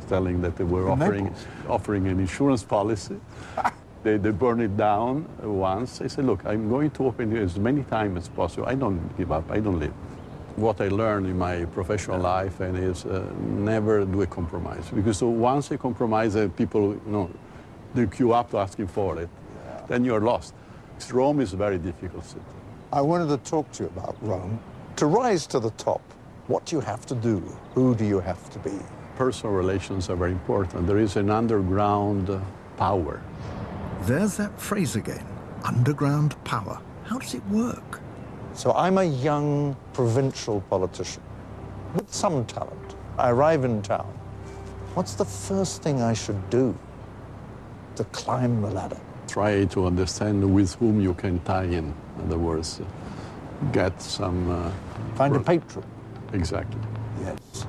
telling that they were offering an insurance policy. They burned it down once. I said, look, I'm going to open it as many times as possible. I don't give up. I don't leave. What I learned in my professional life and is never do a compromise. Because once you compromise, people, they queue up to asking for it. Then you're lost. Rome is a very difficult city. I wanted to talk to you about Rome. To rise to the top, what do you have to do? Who do you have to be? Personal relations are very important. There is an underground power. There's that phrase again, underground power. How does it work? So I'm a young provincial politician with some talent. I arrive in town. What's the first thing I should do to climb the ladder? Try to understand with whom you can tie in other words, get some... Find a patron. Exactly. Yes.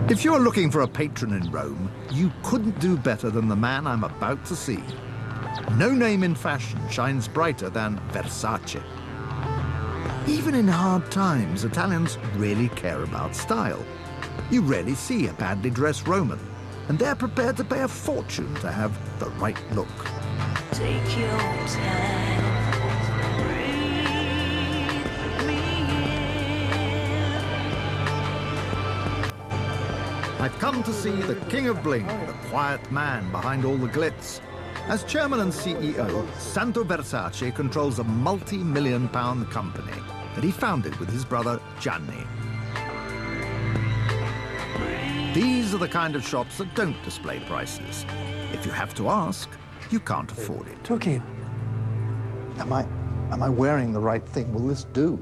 If you're looking for a patron in Rome, you couldn't do better than the man I'm about to see. No name in fashion shines brighter than Versace. Even in hard times, Italians really care about style. You rarely see a badly dressed Roman, and they're prepared to pay a fortune to have the right look. Take your time. I've come to see the king of bling, the quiet man behind all the glitz. As chairman and CEO, Santo Versace controls a multi-million-pound company that he founded with his brother Gianni. These are the kind of shops that don't display prices. If you have to ask, you can't afford it. Okay. Am I wearing the right thing? Will this do?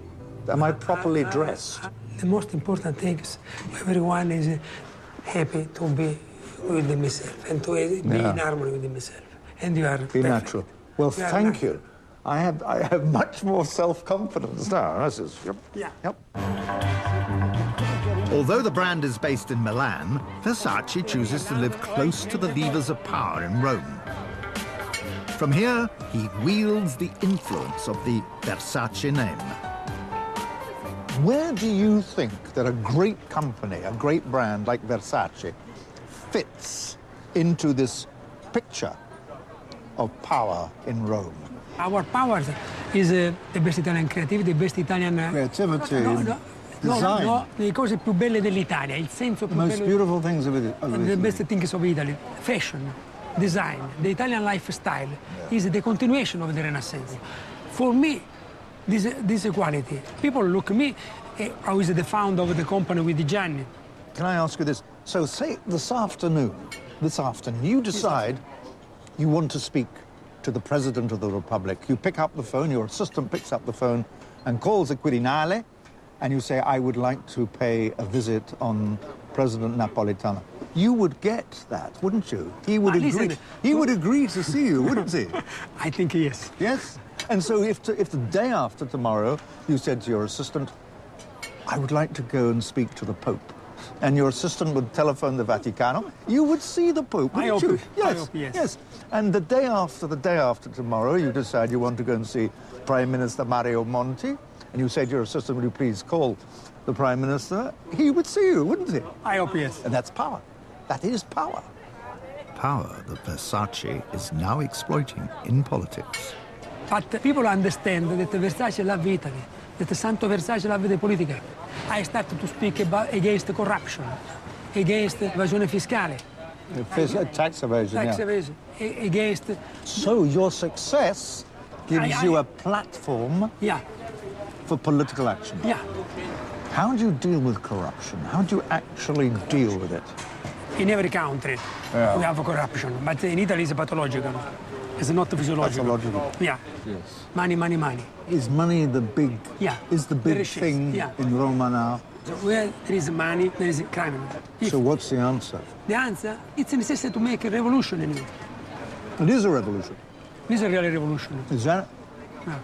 Am I properly dressed? The most important thing is everyone is happy to be with himself and to be in harmony with himself. And you are be natural. Well, thank you. I have much more self-confidence now. This is, yep. Although the brand is based in Milan, Versace chooses to live close to the levers of power in Rome. From here, he wields the influence of the Versace name. Where do you think that a great company, a great brand like Versace, fits into this picture of power in Rome? Our power is the best Italian creativity, the best Italian... Creativity, design. No, le cose più belle dell'Italia, il senso più most bello... beautiful things of it. The best things of Italy, fashion, design, the Italian lifestyle is the continuation of the Renaissance. For me, this quality. People look at me, I was the founder of the company with Gianni. Can I ask you this? So say this afternoon, you decide you want to speak to the President of the Republic. You pick up the phone, your assistant picks up the phone and calls the Quirinale, and you say, I would like to pay a visit on President Napolitano. You would get that, wouldn't you? He would agree. He would agree to see you, wouldn't he? I think yes. Yes? And so if the day after tomorrow you said to your assistant, I would like to go and speak to the Pope, and your assistant would telephone the Vaticano, you would see the Pope, wouldn't you? Yes, yes. And the day after tomorrow, you decide you want to go and see Prime Minister Mario Monti, and you say to your assistant, will you please call the Prime Minister? He would see you, wouldn't he? I hope yes. And that's power. That is power. Power that Versace is now exploiting in politics. But people understand that Versace loves Italy, that Santo Versace loves the politica. I started to speak against corruption, against evasione fiscale. Tax evasion, Tax evasion, against... So your success gives you a platform for political action. Yeah. How do you deal with corruption? How do you actually deal with it? In every country we have corruption, but in Italy it's pathological. It's not physiological. Pathological. Yeah. Yes. Money, money, money. Is money the big? Yeah. Is the big thing in Roma now? Where there is money, there is crime. So what's the answer? The answer, it's necessary to make a revolution in it. It is a revolution. It is a real revolution. Is that? Yeah.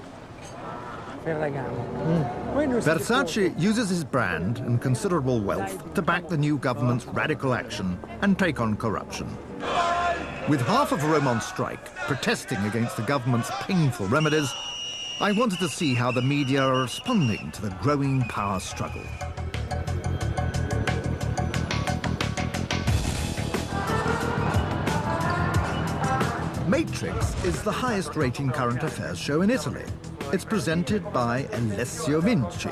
Versace uses his brand and considerable wealth to back the new government's radical action and take on corruption. With half of Rome on strike, protesting against the government's painful remedies, I wanted to see how the media are responding to the growing power struggle. Matrix is the highest-rating current affairs show in Italy. It's presented by Alessio Vinci.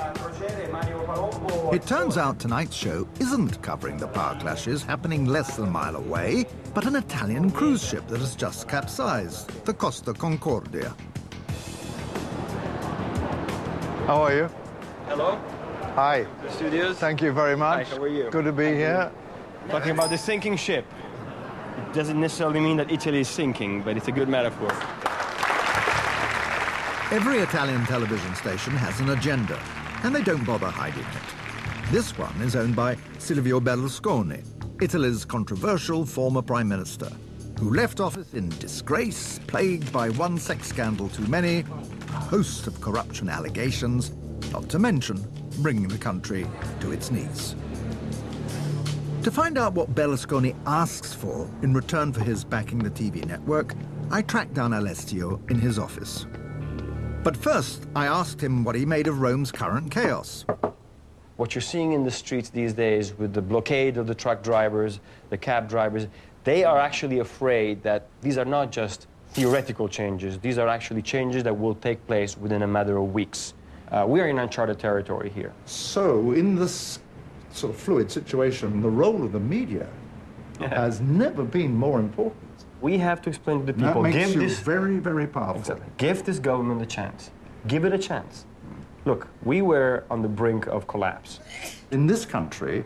It turns out tonight's show isn't covering the power clashes happening less than a mile away, but an Italian cruise ship that has just capsized, the Costa Concordia. How are you? Hello, Hi. the studios. Thank you very much. Hi, how are you? Good to be here. Talking about the sinking ship. It doesn't necessarily mean that Italy is sinking, but it's a good metaphor. Every Italian television station has an agenda, and they don't bother hiding it. This one is owned by Silvio Berlusconi, Italy's controversial former prime minister, who left office in disgrace, plagued by one sex scandal too many, a host of corruption allegations, not to mention bringing the country to its knees. To find out what Berlusconi asks for in return for his backing the TV network, I tracked down Alessio in his office. But first, I asked him what he made of Rome's current chaos. What you're seeing in the streets these days with the blockade of the truck drivers, the cab drivers, they are actually afraid that these are not just theoretical changes. These are actually changes that will take place within a matter of weeks. We are in uncharted territory here. So, in this sort of fluid situation, the role of the media has never been more important. We have to explain to the people. That makes you very, very powerful. Exactly. Give this government a chance. Give it a chance. Look, we were on the brink of collapse. In this country,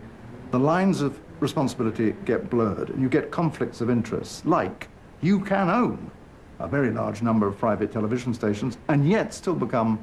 the lines of responsibility get blurred, and you get conflicts of interest, like you can own a very large number of private television stations and yet still become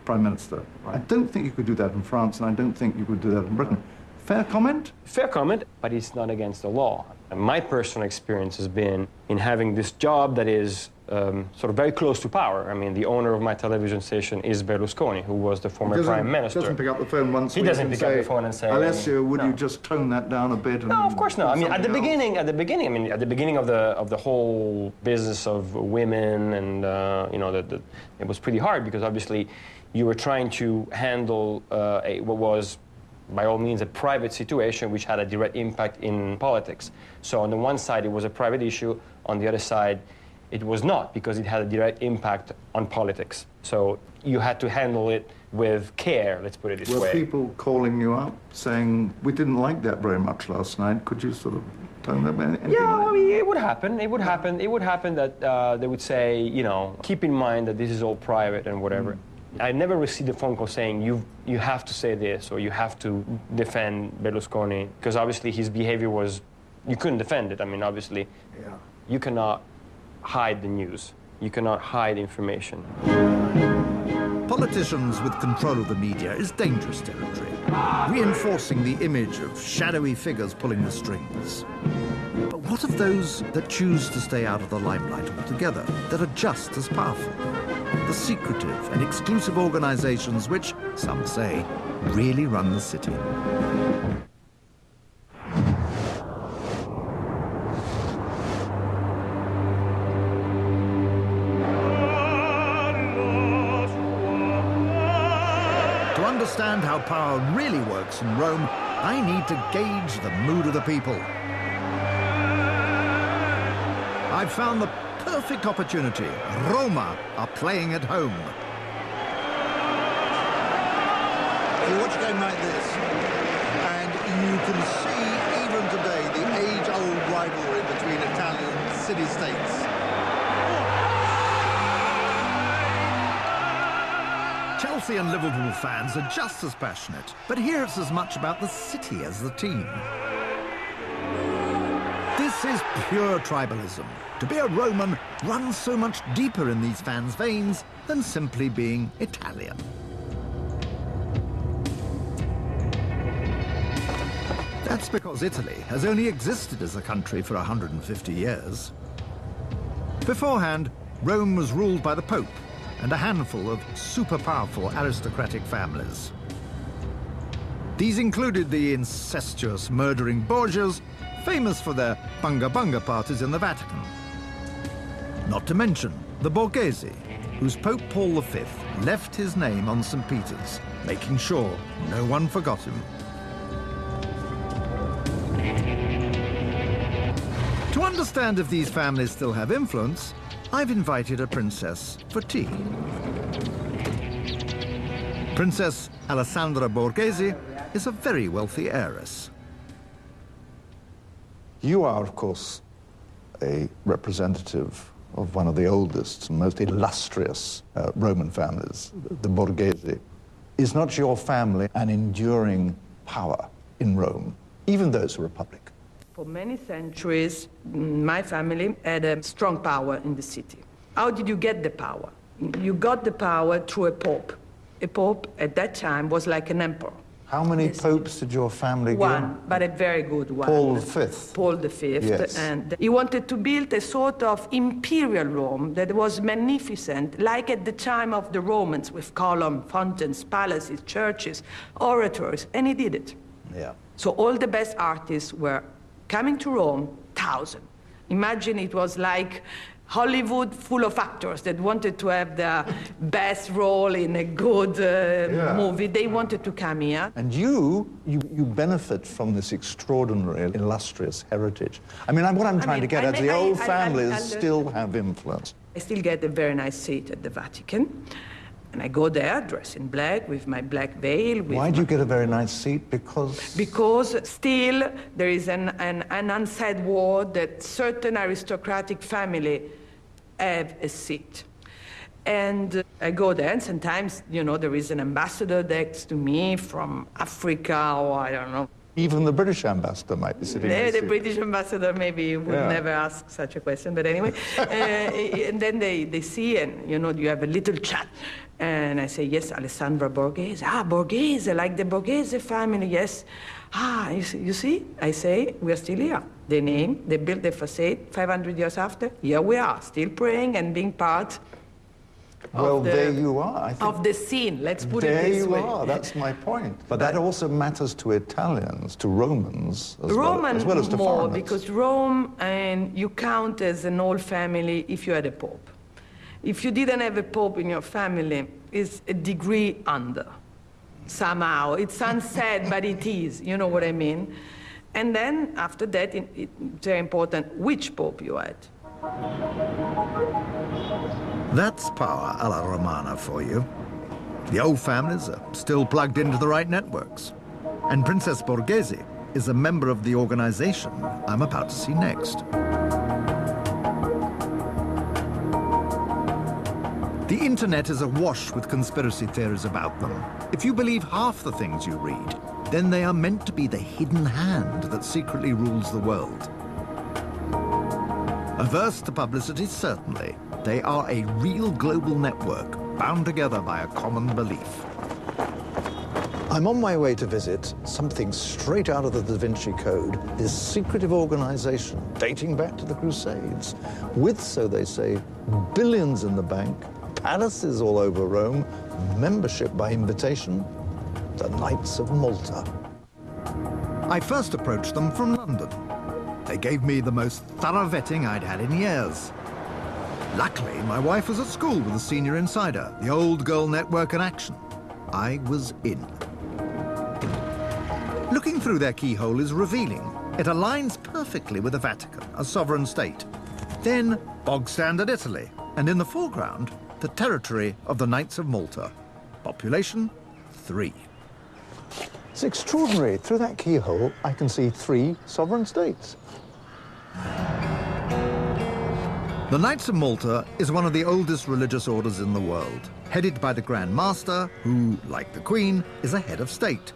Prime Minister. Right. I don't think you could do that in France, and I don't think you could do that in Britain. Fair comment? Fair comment, but it's not against the law. And my personal experience has been in having this job that is sort of very close to power. I mean, the owner of my television station is Berlusconi, who was the former prime minister. He doesn't pick up the phone once. He doesn't pick up the phone and say, Alessio, would you just tone that down a bit? No, of course not. I mean, at the beginning, of the whole business of women, and you know, it was pretty hard because obviously you were trying to handle what was, by all means, a private situation which had a direct impact in politics. So on the one side, it was a private issue. On the other side, it was not, because it had a direct impact on politics. So you had to handle it with care, let's put it this way. Were people calling you up saying, we didn't like that very much last night? Could you sort of tone them in? Yeah, I mean, it would happen. It would happen. It would happen that they would say, you know, keep in mind that this is all private and whatever. I never received a phone call saying, you have to say this, or you have to defend Berlusconi, because obviously his behavior was, you couldn't defend it. I mean, obviously, you cannot hide the news. You cannot hide information. Politicians with control of the media is dangerous territory, reinforcing the image of shadowy figures pulling the strings. But what of those that choose to stay out of the limelight altogether, that are just as powerful? The secretive and exclusive organizations which, some say, really run the city. To understand how power really works in Rome, I need to gauge the mood of the people. I've found the perfect opportunity. Roma are playing at home. You watch a game like this, and you can see, even today, the age-old rivalry between Italian city-states. Chelsea and Liverpool fans are just as passionate, but here it's as much about the city as the team. This is pure tribalism. To be a Roman runs so much deeper in these fans' veins than simply being Italian. That's because Italy has only existed as a country for 150 years. Beforehand, Rome was ruled by the Pope and a handful of super-powerful aristocratic families. These included the incestuous murdering Borgias, famous for their bunga-bunga parties in the Vatican. Not to mention the Borghese, whose Pope Paul V left his name on St. Peter's, making sure no one forgot him. To understand if these families still have influence, I've invited a princess for tea. Princess Alessandra Borghese is a very wealthy heiress. You are, of course, a representative of one of the oldest and most illustrious Roman families, the Borghese. Is not your family an enduring power in Rome, even though it's a republic? For many centuries, my family had a strong power in the city. How did you get the power? You got the power through a pope. A pope at that time was like an emperor. How many popes did your family give? One, but a very good one. Paul V. Paul V. Yes. And he wanted to build a sort of imperial Rome that was magnificent, like at the time of the Romans, with columns, fountains, palaces, churches, oratories, and he did it. Yeah. So all the best artists were coming to Rome, 1,000. Imagine it was like Hollywood full of actors that wanted to have the best role in a good movie. They wanted to come here. And you benefit from this extraordinary, illustrious heritage. I mean, what I'm trying to get at is the old families still have influence. I still get a very nice seat at the Vatican. And I go there, dressed in black, with my black veil. Why do you get a very nice seat? Because? Because still there is an unsaid word that certain aristocratic family have a seat. And I go there, and sometimes, you know, there is an ambassador next to me from Africa, or I don't know. Even the British ambassador might be sitting next to you. The British ambassador maybe would never ask such a question, but anyway. And then they see, and, you know, you have a little chat. And I say, yes, Alessandra Borghese. Ah, Borghese, like the Borghese family, yes. Ah, you see, I say, we are still here. They name, they built the facade 500 years after. Here we are, still praying and being part of the, there you are. I think of the scene, let's put it this way. There you are, that's my point. But that also matters to Italians, to Romans, as well as to more, foreigners. Because Rome, and you count as an old family if you had a pope. If you didn't have a pope in your family, it's a degree under, somehow. It sounds sad, but it is, you know what I mean? And then, after that, it's very important which pope you had. That's power alla Romana for you. The old families are still plugged into the right networks. And Princess Borghese is a member of the organization I'm about to see next. The internet is awash with conspiracy theories about them. If you believe half the things you read, then they are meant to be the hidden hand that secretly rules the world. Averse to publicity, certainly, they are a real global network bound together by a common belief. I'm on my way to visit something straight out of the Da Vinci Code, this secretive organization dating back to the Crusades, with, so they say, billions in the bank, palaces all over Rome, membership by invitation, the Knights of Malta. I first approached them from London. They gave me the most thorough vetting I'd had in years. Luckily, my wife was at school with the senior insider, the old girl network in action. I was in. Looking through their keyhole is revealing. It aligns perfectly with the Vatican, a sovereign state. Then, bog standard Italy, and in the foreground, the territory of the Knights of Malta. Population, 3. It's extraordinary. Through that keyhole, I can see 3 sovereign states. The Knights of Malta is one of the oldest religious orders in the world, headed by the Grand Master, who, like the Queen, is a head of state.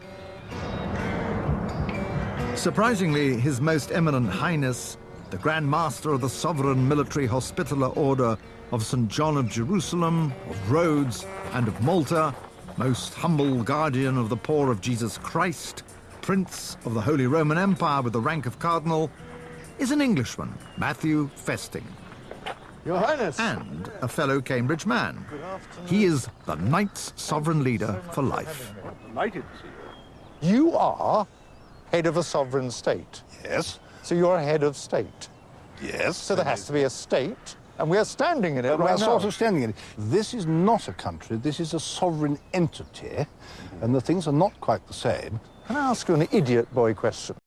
Surprisingly, His Most Eminent Highness, the Grand Master of the Sovereign Military Hospitaller Order of St. John of Jerusalem, of Rhodes, and of Malta, most humble guardian of the poor of Jesus Christ, Prince of the Holy Roman Empire with the rank of Cardinal, is an Englishman, Matthew Festing. Your Highness. And a fellow Cambridge man. He is the Knights' sovereign leader for life. Delighted to see you. You are head of a sovereign state. Yes. So you're head of state. Yes. So there has to be a state, and we're standing in it Well, right we're now. sort of standing in it. This is not a country, this is a sovereign entity, and the things are not quite the same. Can I ask you an idiot boy question?